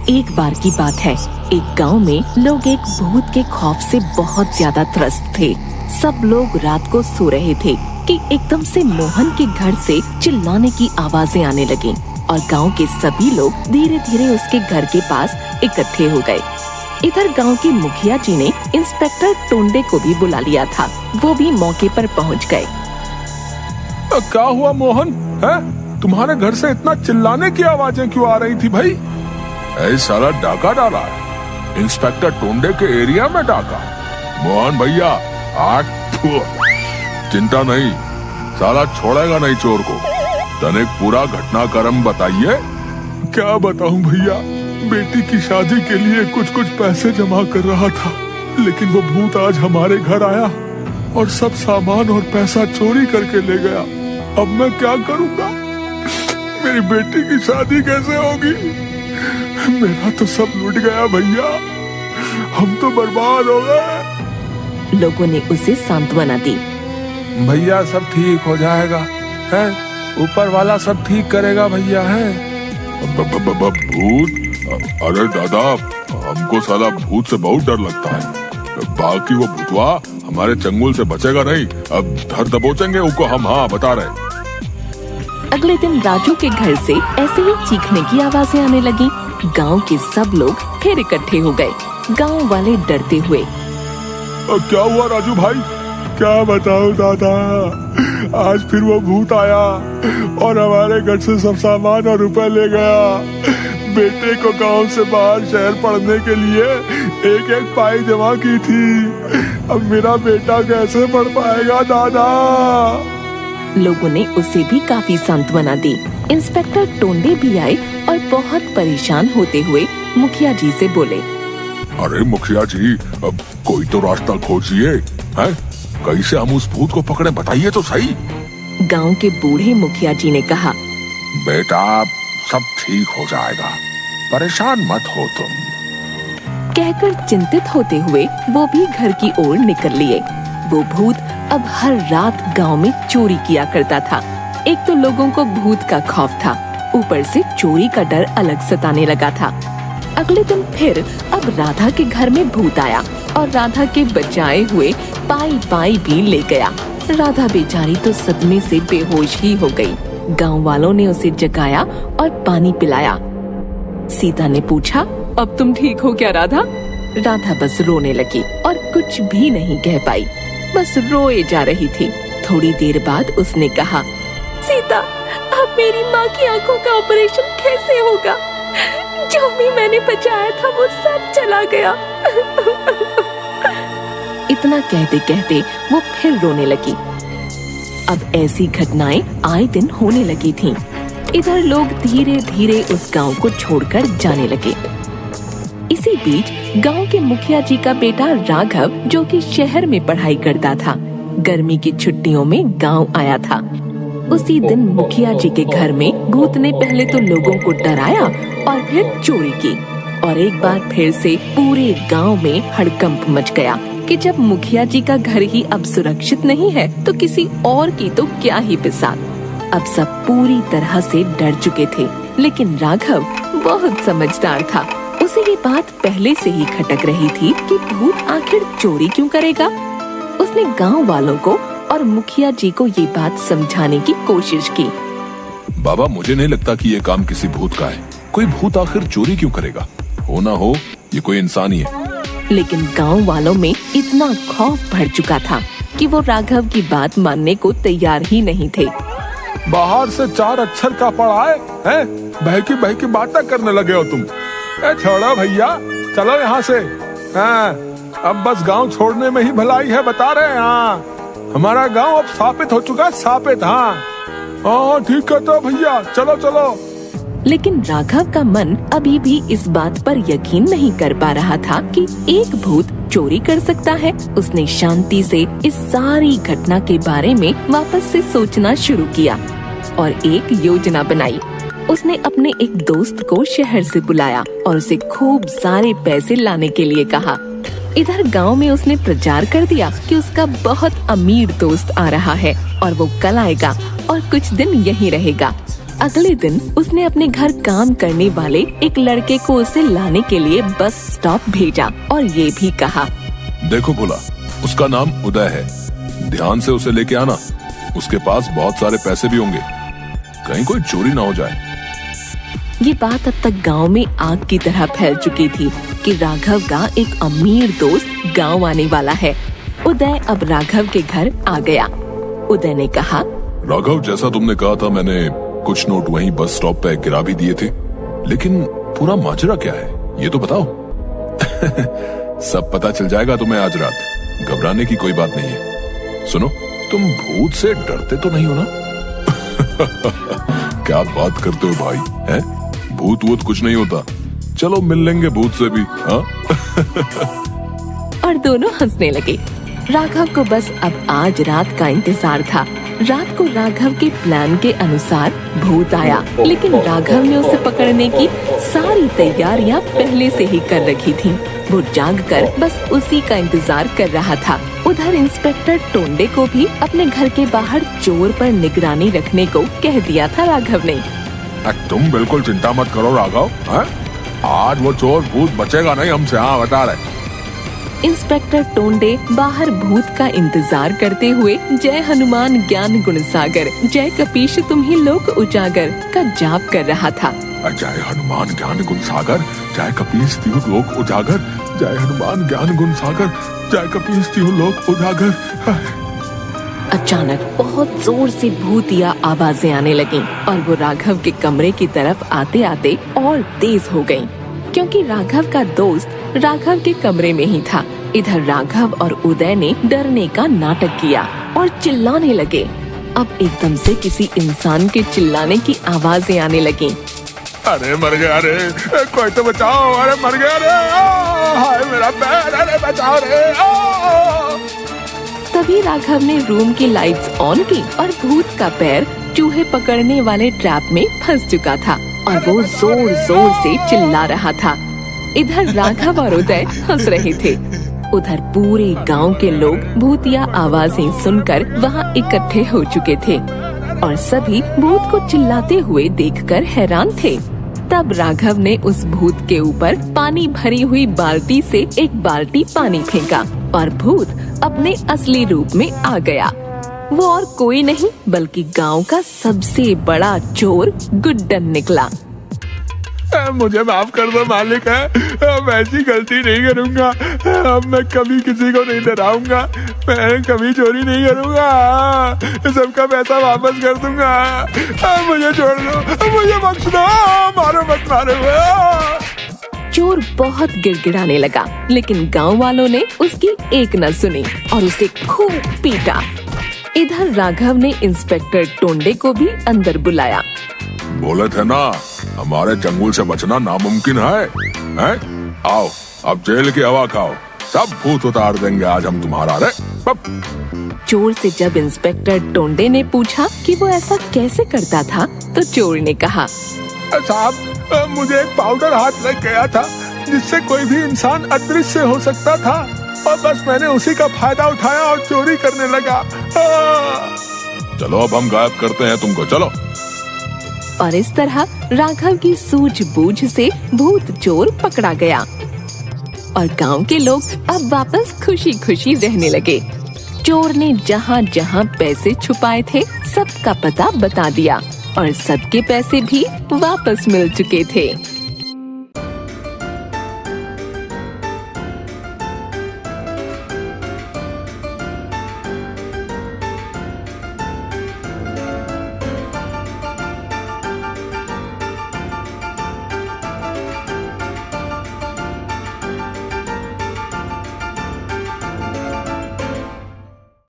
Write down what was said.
एक बार की बात है, एक गांव में लोग एक भूत के खौफ से बहुत ज्यादा त्रस्त थे। सब लोग रात को सो रहे थे कि एकदम से मोहन के घर से चिल्लाने की आवाजें आने लगीं और गांव के सभी लोग धीरे धीरे उसके घर के पास इकट्ठे हो गए। इधर गांव के मुखिया जी ने इंस्पेक्टर टोंडे को भी बुला लिया था। वो भी मौके पर पहुंच गए। क्या हुआ मोहन? है तुम्हारे घर से इतना चिल्लाने की आवाजें क्यों आ रही थी भाई? ऐसा साला डाका डाला है, इंस्पेक्टर टोंडे के एरिया में डाका। मोहन भैया आठ चिंता नहीं, साला छोड़ेगा नहीं चोर को। तनिक पूरा घटनाक्रम बताइए। क्या बताऊं भैया, बेटी की शादी के लिए कुछ पैसे जमा कर रहा था, लेकिन वो भूत आज हमारे घर आया और सब सामान और पैसा चोरी करके ले गया। अब मैं क्या करूंगा? मेरी बेटी की शादी कैसे होगी? मेरा तो सब लूट गया भैया, हम तो बर्बाद हो गए। लोगों ने उसे सांत्वना दी। भैया सब ठीक हो जाएगा, है ऊपर वाला सब ठीक करेगा भैया। है भूत? अरे दादा, हमको साला भूत से बहुत डर लगता है। बाकी वो भूतवा हमारे चंगुल से बचेगा नहीं। अब धर दबोचेंगे उसको हम। हाँ बता रहे। अगले दिन राजू के घर से ऐसे ही चीखने की आवाजें आने लगी। गांव के सब लोग फिर इकट्ठे हो गए, गांव वाले डरते हुए। क्या हुआ राजू भाई? क्या बताऊं दादा, आज फिर वो भूत आया और हमारे घर से सब सामान और रुपए ले गया। बेटे को गांव से बाहर शहर पढ़ने के लिए एक पाई जमा की थी। अब मेरा बेटा कैसे पढ़ पाएगा दादा? लोगों ने उसे भी काफी सांत्वना दी। इंस्पेक्टर टोंडे भी आए और बहुत परेशान होते हुए मुखिया जी से बोले। अरे मुखिया जी, अब कोई तो रास्ता खोजिए। हैं? कैसे हम उस भूत को पकड़े, बताइए तो सही। गांव के बूढ़े मुखिया जी ने कहा, बेटा सब ठीक हो जाएगा, परेशान मत हो तुम। कहकर चिंतित होते हुए वो भी घर की ओर निकल लिए। वो भूत अब हर रात गांव में चोरी किया करता था। एक तो लोगों को भूत का खौफ था, ऊपर से चोरी का डर अलग सताने लगा था। अगले दिन फिर अब राधा के घर में भूत आया और राधा के बचाए हुए पाई भी ले गया। राधा बेचारी तो सदमे से बेहोश ही हो गई। गांव वालों ने उसे जगाया और पानी पिलाया। सीता ने पूछा, अब तुम ठीक हो क्या राधा? राधा बस रोने लगी और कुछ भी नहीं कह पाई, बस रोए जा रही थी। थोड़ी देर बाद उसने कहा, सीता, अब मेरी माँ की आंखों का ऑपरेशन कैसे होगा? जो भी मैंने बचाया था वो सब चला गया। इतना कहते कहते वो फिर रोने लगी। अब ऐसी घटनाएं आए दिन होने लगी थीं। इधर लोग धीरे धीरे उस गांव को छोड़कर जाने लगे। इसी बीच गांव के मुखिया जी का बेटा राघव, जो कि शहर में पढ़ाई करता था, गर्मी की छुट्टियों में गांव आया था। उसी दिन मुखिया जी के घर में भूत ने पहले तो लोगों को डराया और फिर चोरी की। और एक बार फिर से पूरे गांव में हड़कंप मच गया कि जब मुखिया जी का घर ही अब सुरक्षित नहीं है तो किसी और की तो क्या ही बिसात। अब सब पूरी तरह से डर चुके थे, लेकिन राघव बहुत समझदार था। उसे ये बात पहले से ही खटक रही थी कि भूत आखिर चोरी क्यों करेगा। उसने गांव वालों को और मुखिया जी को ये बात समझाने की कोशिश की। बाबा, मुझे नहीं लगता कि ये काम किसी भूत का है। कोई भूत आखिर चोरी क्यों करेगा? हो ना हो ये कोई इंसान ही है। लेकिन गांव वालों में इतना खौफ भर चुका था कि वो राघव की बात मानने को तैयार ही नहीं थे। बाहर से 4 अक्षर का पढ़ा है, बहकी बातें करने लगे हो तुम। छोड़ो भैया, चलो यहाँ से। हाँ, अब बस गांव छोड़ने में ही भलाई है, बता रहे हैं। हाँ, हमारा गांव अब स्थापित हो चुका है, स्थापित। हाँ ठीक है तो भैया, चलो चलो। लेकिन राघव का मन अभी भी इस बात पर यकीन नहीं कर पा रहा था कि एक भूत चोरी कर सकता है। उसने शांति से इस सारी घटना के बारे में वापस से सोचना शुरू किया और एक योजना बनाई। उसने अपने एक दोस्त को शहर से बुलाया और उसे खूब सारे पैसे लाने के लिए कहा। इधर गांव में उसने प्रचार कर दिया कि उसका बहुत अमीर दोस्त आ रहा है और वो कल आएगा और कुछ दिन यहीं रहेगा। अगले दिन उसने अपने घर काम करने वाले एक लड़के को उसे लाने के लिए बस स्टॉप भेजा और ये भी कहा, देखो भोला, उसका नाम उदय है, ध्यान से उसे लेके आना, उसके पास बहुत सारे पैसे भी होंगे, कहीं कोई चोरी ना हो जाए। ये बात अब तक गांव में आग की तरह फैल चुकी थी कि राघव का एक अमीर दोस्त गांव आने वाला है। उदय अब राघव के घर आ गया। उदय ने कहा, राघव, जैसा तुमने कहा था, मैंने कुछ नोट वहीं बस स्टॉप पे गिरा भी दिए थे, लेकिन पूरा माजरा क्या है ये तो बताओ। सब पता चल जाएगा तुम्हें आज रात, घबराने की कोई बात नहीं है। सुनो, तुम भूत से डरते तो नहीं हो ना? क्या बात करते हो भाई, हैं? भूत वूत कुछ नहीं होता, चलो मिल लेंगे भूत से भी, हाँ? और दोनों हंसने लगे। राघव को बस अब आज रात का इंतजार था। रात को राघव के प्लान के अनुसार भूत आया, लेकिन राघव ने उसे पकड़ने की सारी तैयारियां पहले से ही कर रखी थी। वो जागकर बस उसी का इंतजार कर रहा था। उधर इंस्पेक्टर टोंडे को भी अपने घर के बाहर चोर पर निगरानी रखने को कह दिया था राघव ने। तुम बिल्कुल चिंता मत करो राघव, हैं? आज वो चोर भूत बचेगा नहीं हमसे, हाँ बता रहे। इंस्पेक्टर टोंडे बाहर भूत का इंतजार करते हुए जय हनुमान ज्ञान गुण सागर, जय कपीश तुम्ही लोक उजागर का जाप कर रहा था। जय हनुमान ज्ञान गुण सागर, जय कपीश तिहु लोक उजागर, जय हनुमान ज्ञान गुण सागर, जय कपीश तिहु लोक उजागर। अचानक बहुत जोर से भूतिया आवाजें आने लगीं और वो राघव के कमरे की तरफ आते आते और तेज हो गईं, क्योंकि राघव का दोस्त राघव के कमरे में ही था। इधर राघव और उदय ने डरने का नाटक किया और चिल्लाने लगे। अब एकदम से किसी इंसान के चिल्लाने की आवाजें आने लगीं। अरे मर गया, अरे कोई तो बचाओ, अरे मर गया, अरे हाय मेरा पैर, अरे बचाओ रे। तभी राघव ने रूम की लाइट्स ऑन की और भूत का पैर चूहे पकड़ने वाले ट्रैप में फंस चुका था और वो जोर जोर से चिल्ला रहा था। इधर राघव और उदय हंस रहे थे। उधर पूरे गांव के लोग भूतिया आवाजें सुनकर वहां इकट्ठे हो चुके थे और सभी भूत को चिल्लाते हुए देखकर हैरान थे। तब राघव ने उस भूत के ऊपर पानी भरी हुई बाल्टी से एक बाल्टी पानी फेंका और भूत अपने असली रूप में आ गया। वो और कोई नहीं बल्कि गांव का सबसे बड़ा चोर गुड्डन निकला। मुझे माफ कर दो मालिक, है अब ऐसी गलती नहीं करूंगा, अब मैं कभी किसी को नहीं डराऊंगा, मैं कभी चोरी नहीं करूंगा, सबका पैसा वापस कर दूंगा, मुझे छोड़ दो, मुझे बख्श दो, मारो मत मारो। चोर बहुत गिड़गिड़ाने लगा, लेकिन गांव वालों ने उसकी एक न सुनी और उसे खूब पीटा। इधर राघव ने इंस्पेक्टर टोंडे को भी अंदर बुलाया। बोले थे ना, हमारे चंगुल से बचना नामुमकिन है, हैं? आओ अब जेल की हवा खाओ, सब भूत उतार देंगे आज हम तुम्हारा। रे चोर से जब इंस्पेक्टर टोंडे ने पूछा कि वो ऐसा कैसे करता था, तो चोर ने कहा, साहब मुझे एक पाउडर हाथ लग गया था जिससे कोई भी इंसान अदृश्य हो सकता था और बस मैंने उसी का फायदा उठाया और चोरी करने लगा। चलो अब हम गायब करते हैं तुमको, चलो। और इस तरह राघव की सूझबूझ से भूत चोर पकड़ा गया और गांव के लोग अब वापस खुशी खुशी रहने लगे। चोर ने जहाँ जहाँ पैसे छुपाए थे सबका पता बता दिया और सबके पैसे भी वापस मिल चुके थे।